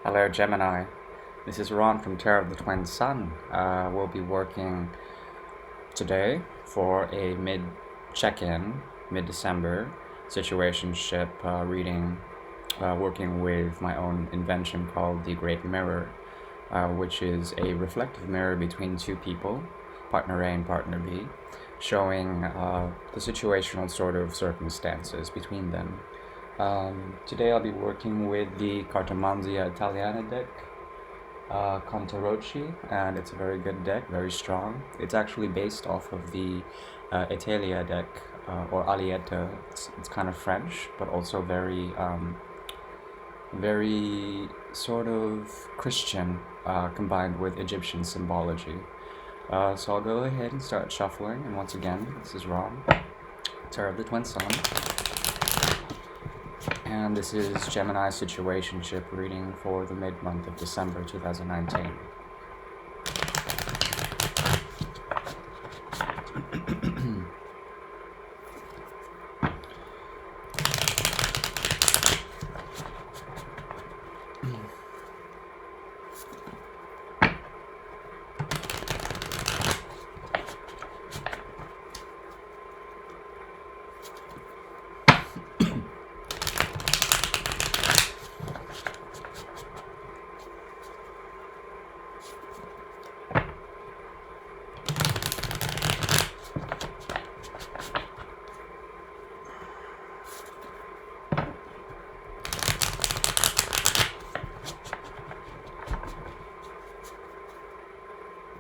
Hello, Gemini. This is Ron from Terror of the Twin Sun. We'll be working today for a check-in, mid-December situationship reading, working with my own invention called the Great Mirror, which is a reflective mirror between two people, partner A and partner B, showing the situational sort of circumstances between them. Today I'll be working with the Cartomanzia Italiana deck, Contaroci, and it's a very good deck, very strong. It's actually based off of the Italia deck, or Alietta. It's kind of French, but also very sort of Christian, combined with Egyptian symbology. So I'll go ahead and start shuffling, and once again, this is Ron, Terror of the Twin Sun. And this is Gemini Situationship reading for the mid-month of December 2019.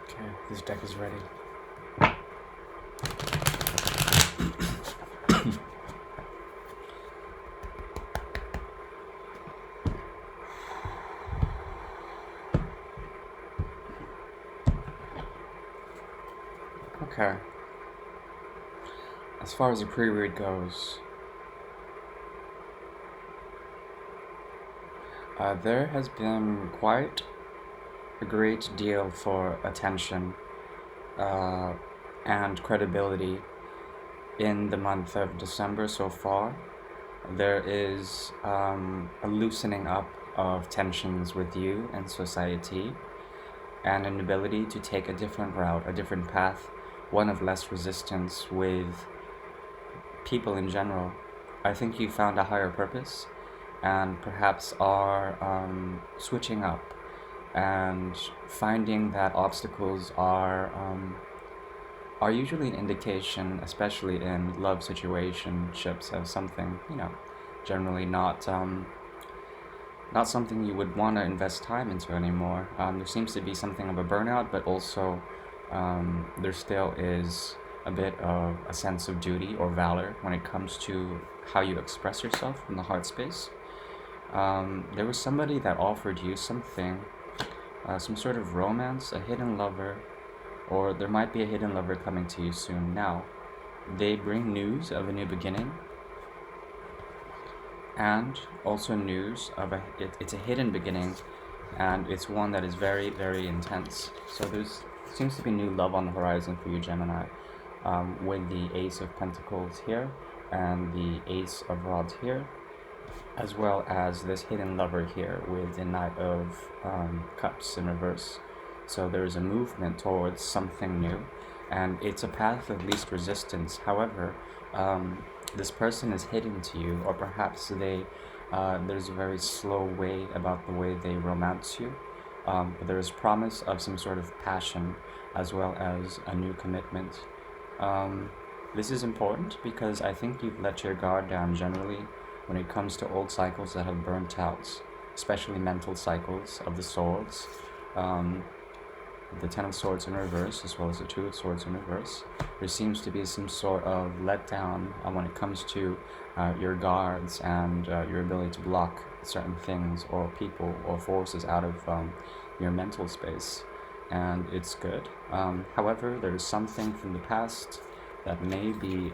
Okay, this deck is ready. Okay. As far as the pre-read goes, there has been quite a great deal for attention and credibility in the month of December so far. There is a loosening up of tensions with you and society, and an ability to take a different route, a different path, one of less resistance with people in general. I think you found a higher purpose and perhaps are switching up and finding that obstacles are usually an indication, especially in love situationships, of something, generally not something you would want to invest time into anymore. There seems to be something of a burnout, but also there still is a bit of a sense of duty or valor when it comes to how you express yourself in the heart space. There was somebody that offered you something, some sort of romance, a hidden lover, or there might be a hidden lover coming to you soon. Now, they bring news of a new beginning, and also news of it's a hidden beginning, and it's one that is very, very intense. So seems to be new love on the horizon for you, Gemini, with the Ace of Pentacles here and the Ace of Rods here, as well as this hidden lover here with the Knight of Cups in reverse. So there's a movement towards something new, and it's a path of least resistance. However, this person is hidden to you, or perhaps there's a very slow way about the way they romance you, but there is promise of some sort of passion as well as a new commitment. This is important because I think you've let your guard down generally when it comes to old cycles that have burnt out, especially mental cycles of the swords, the Ten of Swords in reverse, as well as the Two of Swords in reverse. There seems to be some sort of letdown when it comes to your guards and your ability to block certain things or people or forces out of your mental space, and it's good. However, there is something from the past that may be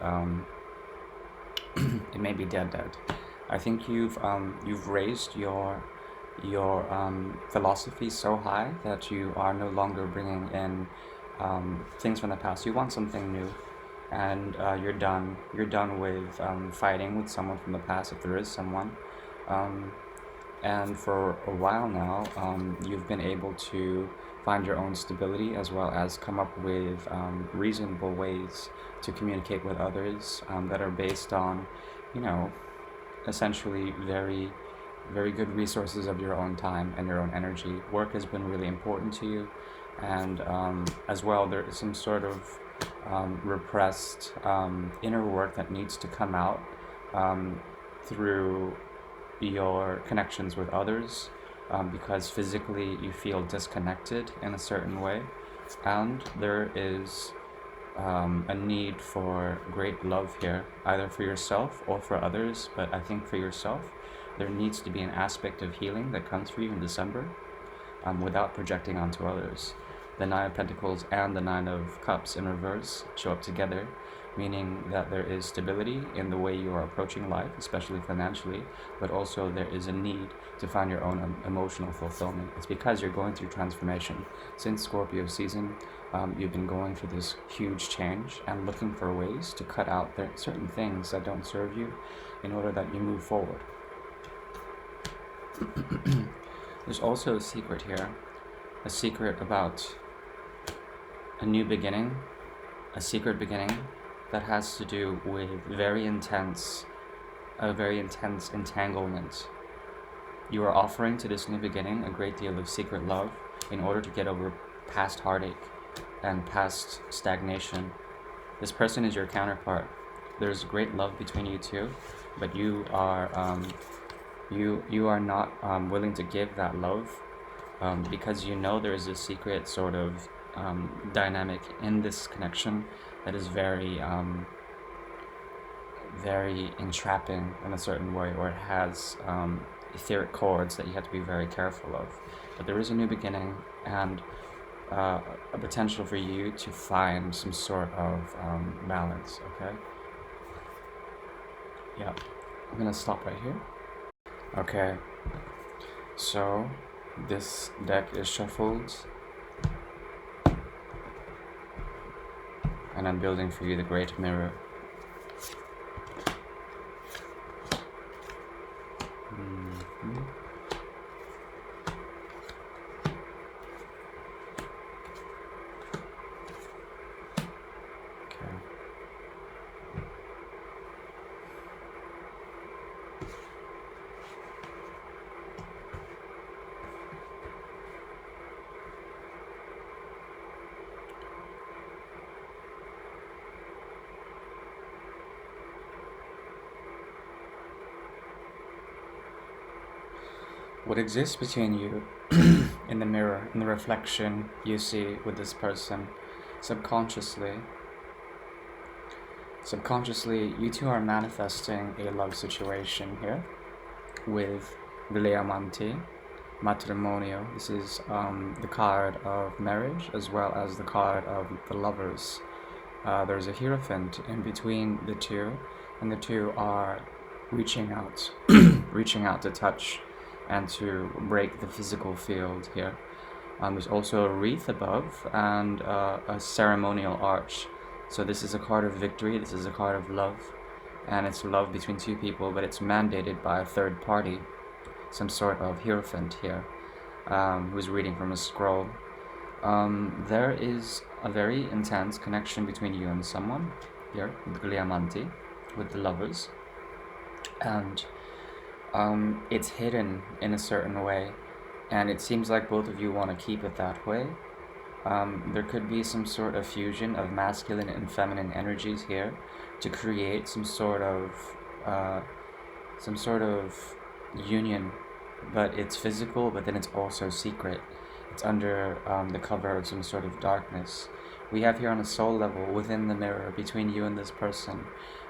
it may be dead. I think you've raised your philosophy so high that you are no longer bringing in things from the past. You want something new, and you're done with fighting with someone from the past, if there is someone. And for a while now, you've been able to find your own stability as well as come up with reasonable ways to communicate with others that are based on, you know, essentially very good resources of your own time and your own energy. Work has been really important to you, and as well, there is some sort of repressed inner work that needs to come out through your connections with others, because physically you feel disconnected in a certain way, and there is a need for great love here, either for yourself or for others. But I think for yourself, there needs to be an aspect of healing that comes for you in December, without projecting onto others. The Nine of Pentacles and the Nine of Cups in reverse show up together, meaning that there is stability in the way you are approaching life, especially financially, but also there is a need to find your own emotional fulfillment. It's because you're going through transformation. Since Scorpio season, you've been going through this huge change and looking for ways to cut out certain things that don't serve you in order that you move forward. There's also a secret here, a secret about a new beginning, a secret beginning that has to do with a very intense entanglement. You are offering to this new beginning a great deal of secret love in order to get over past heartache and past stagnation. This person is your counterpart. There's great love between you two, but you are not willing to give that love, because you know there is a secret sort of dynamic in this connection that is very entrapping in a certain way, or it has etheric chords that you have to be very careful of. But there is a new beginning and a potential for you to find some sort of balance, okay? Yeah, I'm gonna stop right here. Okay, so this deck is shuffled, and I'm building for you the Great Mirror. What exists between you in the mirror, in the reflection you see with this person, subconsciously, you two are manifesting a love situation here with the Leamanti, Matrimonio. This is the card of marriage as well as the card of the lovers. There's a Hierophant in between the two, and the two are reaching out, reaching out to touch and to break the physical field here. There's also a wreath above and a ceremonial arch. So this is a card of victory, this is a card of love, and it's love between two people, but it's mandated by a third party, some sort of Hierophant here, who's reading from a scroll. There is a very intense connection between you and someone here, with Gliamanti, with the lovers, and it's hidden in a certain way, and it seems like both of you want to keep it that way. There could be some sort of fusion of masculine and feminine energies here to create some sort of union, but it's physical, but then it's also secret. It's under the cover of some sort of darkness. We have here on a soul level, within the mirror, between you and this person,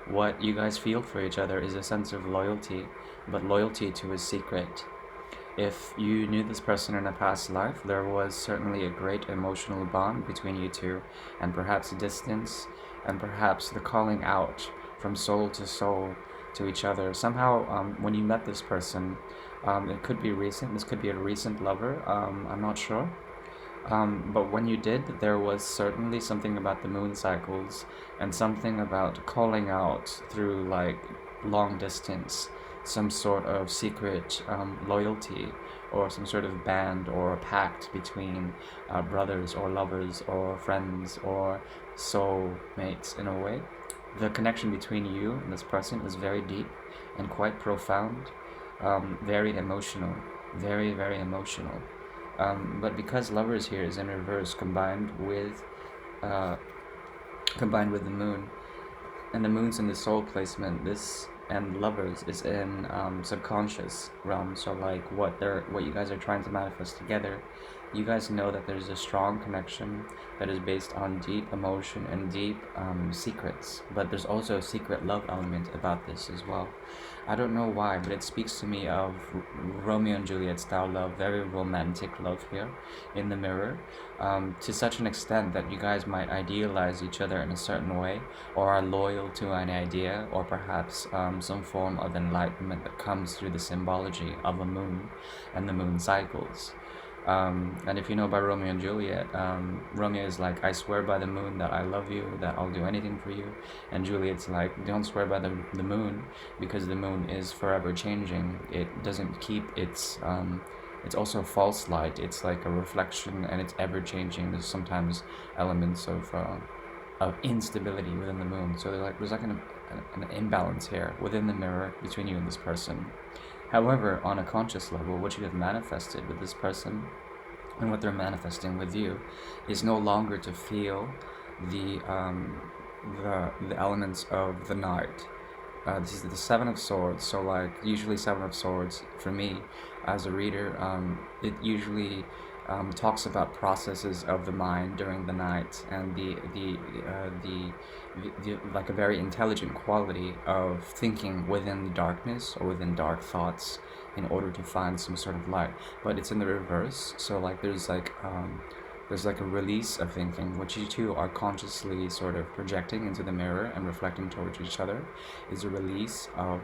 what you guys feel for each other is a sense of loyalty, but loyalty to a secret. If you knew this person in a past life, there was certainly a great emotional bond between you two, and perhaps distance, and perhaps the calling out from soul to soul to each other. Somehow, when you met this person, it could be recent, this could be a recent lover, I'm not sure. But when you did, there was certainly something about the moon cycles and something about calling out through like long distance some sort of secret loyalty, or some sort of band or a pact between brothers or lovers or friends or soul mates in a way. The connection between you and this person is very deep and quite profound, very emotional, very, very emotional. But because lovers here is in reverse, uh, combined with the moon, and the moon's in the soul placement, this and lovers is in subconscious realm. So like what you guys are trying to manifest together, you guys know that there's a strong connection that is based on deep emotion and deep secrets, but there's also a secret love element about this as well. I don't know why, but it speaks to me of Romeo and Juliet style love, very romantic love here in the mirror, to such an extent that you guys might idealize each other in a certain way, or are loyal to an idea, or perhaps some form of enlightenment that comes through the symbology of a moon and the moon cycles. And if you know about Romeo and Juliet, Romeo is like, I swear by the moon that I love you, that I'll do anything for you. And Juliet's like, don't swear by the moon, because the moon is forever changing. It doesn't keep it's also false light. It's like a reflection, and it's ever changing. There's sometimes elements of instability within the moon. So there's like an imbalance here within the mirror between you and this person. However, on a conscious level, what you have manifested with this person and what they're manifesting with you is no longer to feel the the elements of the night. This is the Seven of Swords. So like usually Seven of Swords for me as a reader, it usually talks about processes of the mind during the night, and the like a very intelligent quality of thinking within the darkness or within dark thoughts in order to find some sort of light. But it's in the reverse. So like there's like a release of thinking, which you two are consciously sort of projecting into the mirror and reflecting towards each other, is a release of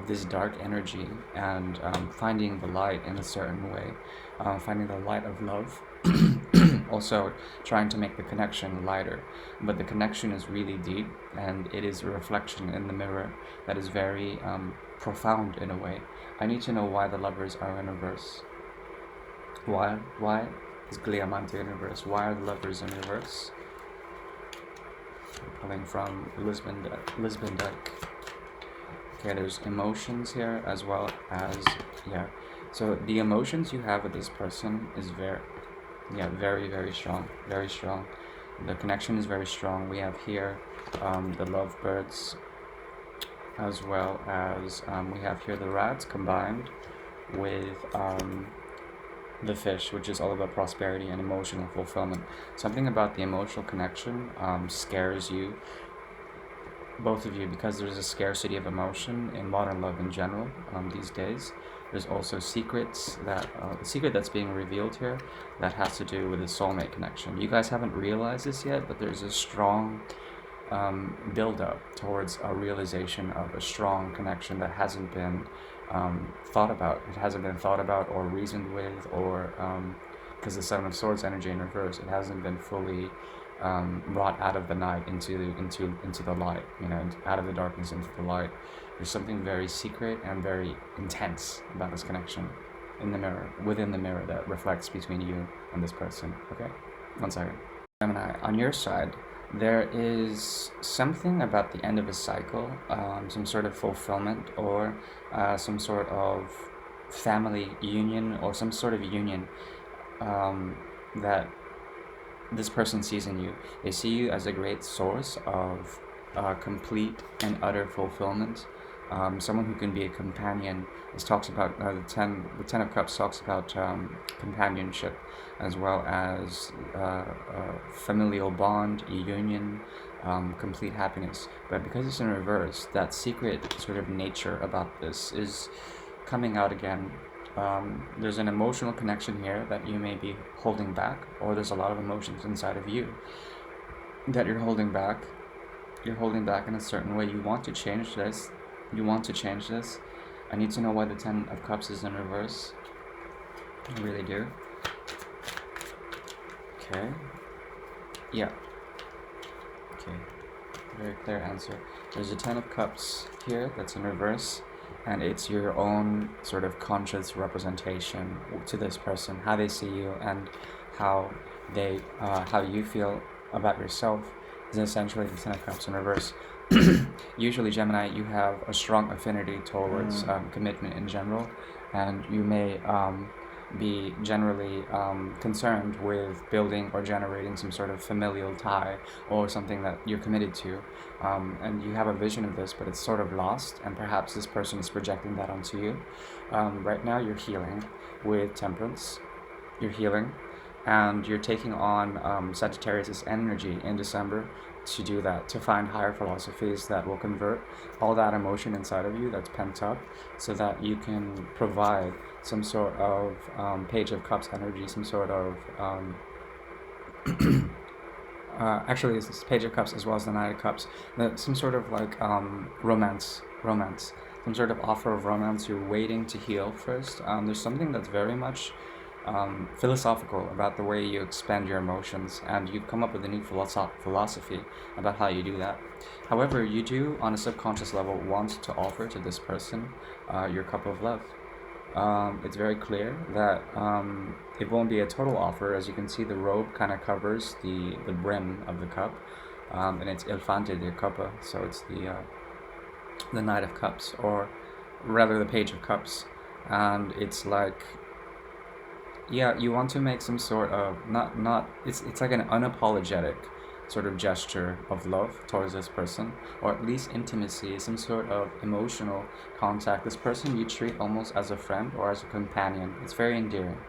this dark energy, and finding the light in a certain way, finding the light of love. Also trying to make the connection lighter, but the connection is really deep, and it is a reflection in the mirror that is very profound in a way. I need to know why the lovers are in reverse. Why is Gliamante in reverse? Why are the lovers in reverse? Pulling from Lisbon deck. Okay, there's emotions here as well as, yeah. So the emotions you have with this person is very, very strong, very strong. The connection is very strong. We have here the lovebirds, as well as we have here the rats combined with the fish, which is all about prosperity and emotional fulfillment. Something about the emotional connection scares you, both of you, because there's a scarcity of emotion in modern love in general these days. There's also secrets that the secret that's being revealed here that has to do with the soulmate connection. You guys haven't realized this yet, but there's a strong build up towards a realization of a strong connection that hasn't been thought about. It hasn't been thought about or reasoned with, or because the Seven of Swords energy in reverse, it hasn't been fully brought out of the night into the light, you know, out of the darkness into the light. There's something very secret and very intense about this connection in the mirror, within the mirror, that reflects between you and this person. Okay, 1 second. Gemini, on your side, there is something about the end of a cycle, some sort of fulfillment, or some sort of family union, or some sort of union that this person sees in you. They see you as a great source of complete and utter fulfillment. Someone who can be a companion. This talks about the ten of Cups talks about companionship, as well as familial bond, union, complete happiness. But because it's in reverse, that secret sort of nature about this is coming out again. There's an emotional connection here that you may be holding back, or there's a lot of emotions inside of you that you're holding back. You're holding back in a certain way. You want to change this. I need to know why the Ten of Cups is in reverse. I really do. Okay. Yeah. Okay. Very clear answer. There's a Ten of Cups here that's in reverse. and it's your own sort of conscious representation to this person, how they see you, and how how you feel about yourself is essentially the Ten of Cups in reverse. Usually, Gemini, you have a strong affinity towards commitment in general, and you may be generally concerned with building or generating some sort of familial tie or something that you're committed to. And you have a vision of this, but it's sort of lost, and perhaps this person is projecting that onto you. Right now, you're healing with Temperance. You're healing, and you're taking on Sagittarius' energy in December to do that, to find higher philosophies that will convert all that emotion inside of you that's pent up, so that you can provide some sort of Page of Cups energy, some sort of actually it's Page of Cups as well as the Knight of Cups, some sort of like romance, some sort of offer of romance. You're waiting to heal first. There's something that's very much philosophical about the way you expend your emotions, and you've come up with a new philosophy about how you do that. However, you do, on a subconscious level, want to offer to this person your cup of love. It's very clear that it won't be a total offer. As you can see, the robe kind of covers the brim of the cup, and it's Il Fante de Copa, so it's the Knight of Cups, or rather the Page of Cups, and it's like, yeah, you want to make some sort of not it's like an unapologetic sort of gesture of love towards this person, or at least intimacy, some sort of emotional contact. This person you treat almost as a friend or as a companion. It's very endearing.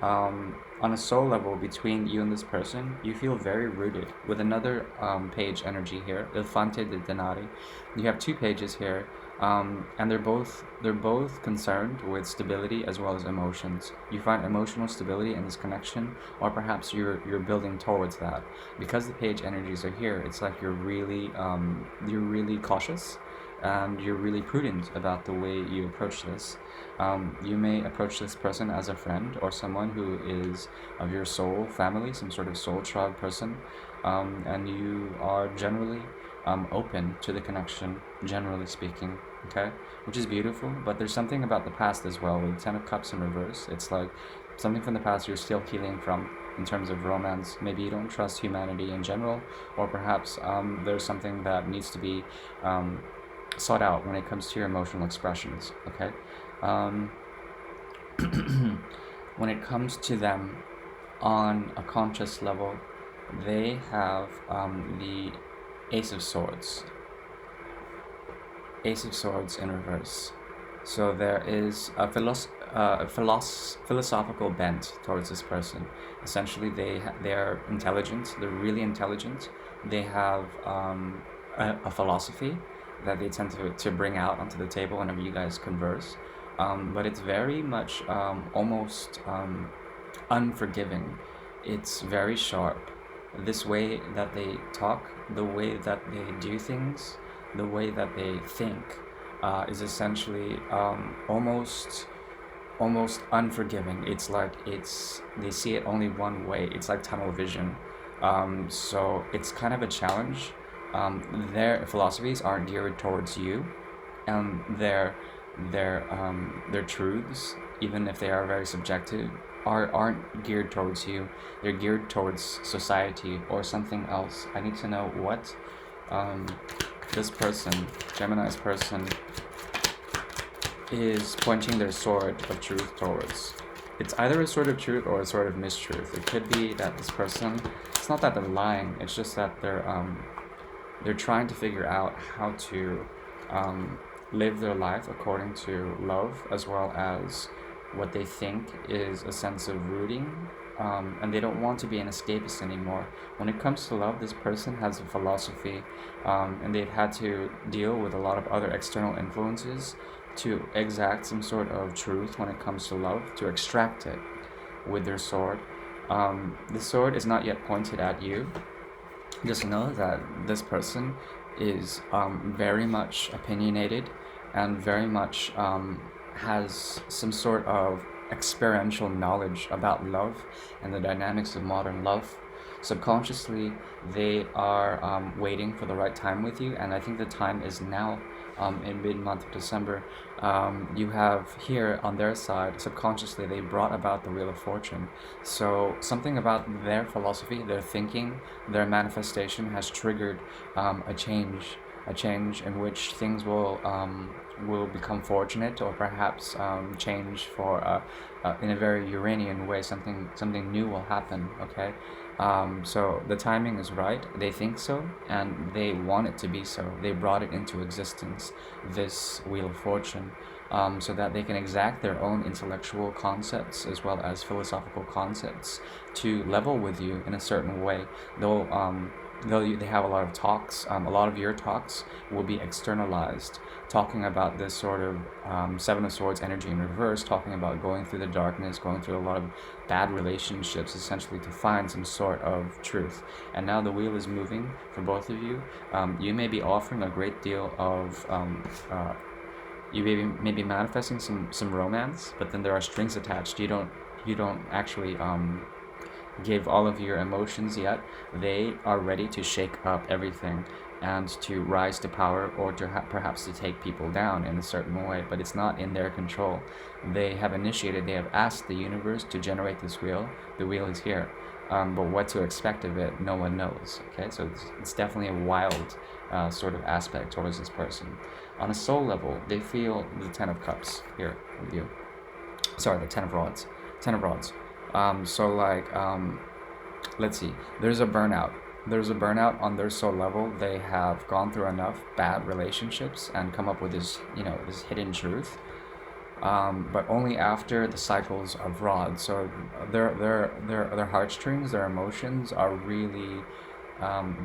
On a soul level, between you and this person, you feel very rooted. With another page energy here, Il Fante de Denari, you have two pages here, and they're both concerned with stability as well as emotions. You find emotional stability in this connection, or perhaps you're building towards that. Because the page energies are here, it's like you're really cautious, and you're really prudent about the way you approach this. You may approach this person as a friend or someone who is of your soul family, some sort of soul tribe person, and you are generally open to the connection, generally speaking, okay? Which is beautiful, but there's something about the past as well. With Ten of Cups in reverse, it's like something from the past you're still healing from in terms of romance. Maybe you don't trust humanity in general, or perhaps there's something that needs to be sought out when it comes to your emotional expressions, okay? When it comes to them on a conscious level, they have the Ace of Swords. Ace of Swords in reverse. So there is a philosophical bent towards this person. Essentially, they are intelligent. They're really intelligent. They have a philosophy that they tend to bring out onto the table whenever you guys converse. But it's very much almost unforgiving. It's very sharp. This way that they talk, the way that they do things, the way that they think is essentially almost unforgiving. It's like they see it only one way. It's like tunnel vision. So it's kind of a challenge. Their philosophies aren't geared towards you, and their truths, even if they are very subjective, aren't geared towards you. They're geared towards society or something else. I need to know what this person, Gemini's person, is pointing their sword of truth towards. It's either a sword of truth or a sword of mistruth. It could be that this person, it's not that they're lying, it's just that they're trying to figure out how to live their life according to love, as well as what they think is a sense of rooting, and they don't want to be an escapist anymore. When it comes to love, this person has a philosophy, and they've had to deal with a lot of other external influences to exact some sort of truth when it comes to love, to extract it with their sword. The sword is not yet pointed at you. Just know that this person is very much opinionated, and very much has some sort of experiential knowledge about love and the dynamics of modern love. Subconsciously, they are waiting for the right time with you, and I think the time is now, in mid-month of December, You have here on their side, subconsciously, they brought about the Wheel of Fortune. So something about their philosophy, their thinking, their manifestation has triggered a change in which things will become fortunate, or perhaps change for in a very Uranian way. Something new will happen. Okay, so the timing is right. They think so, and they want it to be so. They brought it into existence, this Wheel of Fortune, so that they can exact their own intellectual concepts as well as philosophical concepts to level with you in a certain way. They'll they have a lot of talks. A lot of your talks will be externalized, talking about this sort of Seven of Swords energy in reverse, talking about going through the darkness, going through a lot of bad relationships, essentially to find some sort of truth. And now the wheel is moving for both of you. You may be offering a great deal of you may be manifesting some romance, but then there are strings attached. You don't actually give all of your emotions yet. They are ready to shake up everything and to rise to power, or to perhaps to take people down in a certain way, but it's not in their control. They have asked the universe to generate this wheel. The wheel is here. But what to expect of it, no one knows. Okay, so it's definitely a wild sort of aspect towards this person. On a soul level, they feel the Ten of Cups here with you. Sorry, the Ten of Rods. Ten of Rods. Let's see. There's a burnout on their soul level. They have gone through enough bad relationships and come up with this hidden truth. But only after the cycles of rods. So their heartstrings, their emotions are really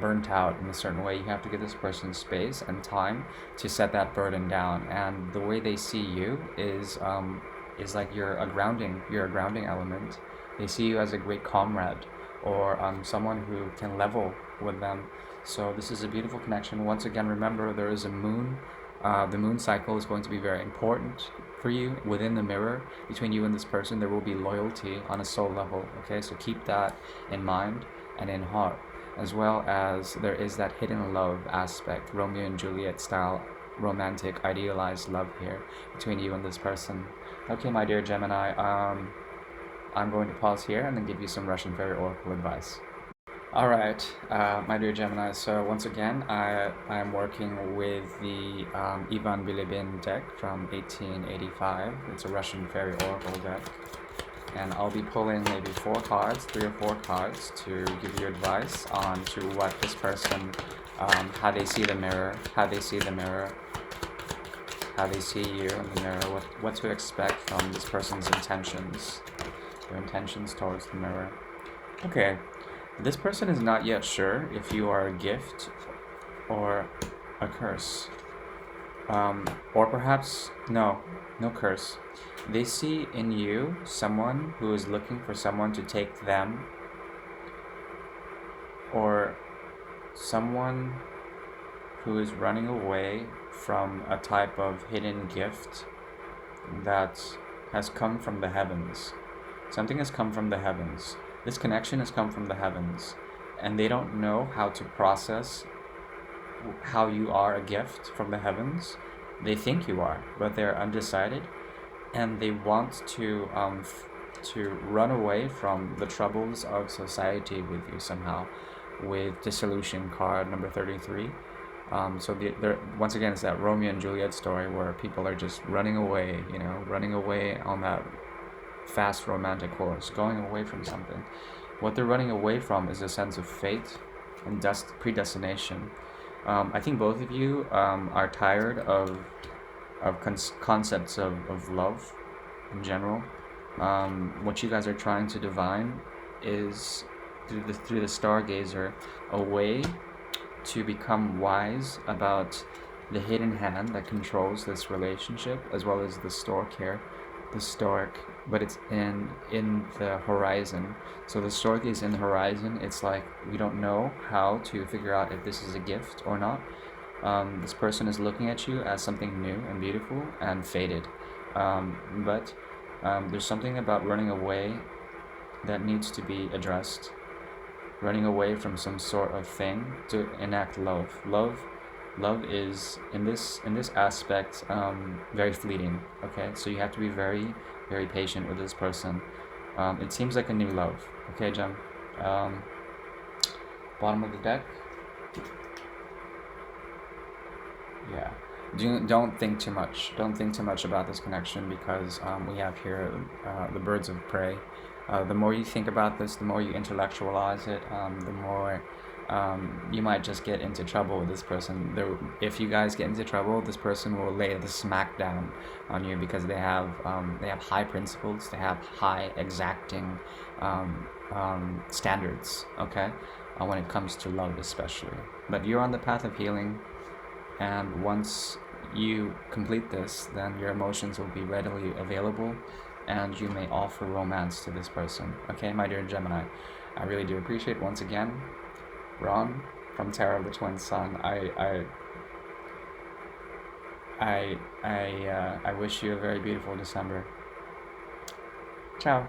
burnt out in a certain way. You have to give this person space and time to set that burden down. And the way they see you is like you're a grounding element. They see you as a great comrade, or someone who can level with them. So this is a beautiful connection. Once again, remember, there is a moon. The moon cycle is going to be very important for you within the mirror between you and this person. There will be loyalty on a soul level. Okay, so keep that in mind and in heart, as well as there is that hidden love aspect, Romeo and Juliet style romantic idealized love here between you and this person. Okay, my dear Gemini, I'm going to pause here and then give you some Russian fairy oracle advice. All right, my dear Gemini. So once again, I am working with the Ivan Bilibin deck from 1885. It's a Russian fairy oracle deck, and I'll be pulling maybe 3 or 4 cards to give you advice on to what this person, how they see the mirror, how they see you in the mirror, what to expect from this person's intentions, their intentions towards the mirror. Okay. This person is not yet sure if you are a gift or a curse. Or perhaps, no curse. They see in you someone who is looking for someone to take them, or someone who is running away from a type of hidden gift that has come from the heavens. Something has come from the heavens. This connection has come from the heavens, and they don't know how to process how you are a gift from the heavens. They think you are, but they're undecided, and they want to run away from the troubles of society with you somehow, with dissolution card number 33. So once again, it's that Romeo and Juliet story where people are just running away, running away on that fast romantic horse, going away from something. What they're running away from is a sense of fate and predestination. I think both of you are tired of concepts of love in general. What you guys are trying to divine is through the stargazer a way to become wise about the hidden hand that controls this relationship, as well as the stork, but it's in the horizon. So the stork is in the horizon. It's like we don't know how to figure out if this is a gift or not. This person is looking at you as something new and beautiful and faded, but there's something about running away that needs to be addressed. Running away from some sort of thing to enact love. Love Love is in this aspect very fleeting. Okay, so you have to be very very patient with this person. It seems like a new love. Okay, Jem. Um, Bottom of the deck. Yeah. Don't think too much. Don't think too much about this connection because we have here the birds of prey. The more you think about this, the more you intellectualize it, the more you might just get into trouble with this person. If you guys get into trouble, this person will lay the smack down on you because they have high principles, they have high exacting standards. Okay, when it comes to love, especially. But you're on the path of healing, and once you complete this, then your emotions will be readily available and you may offer romance to this person. Okay, my dear Gemini, I really do appreciate once again, Ron from Tarot of the Twin Sun. I wish you a very beautiful December. Ciao.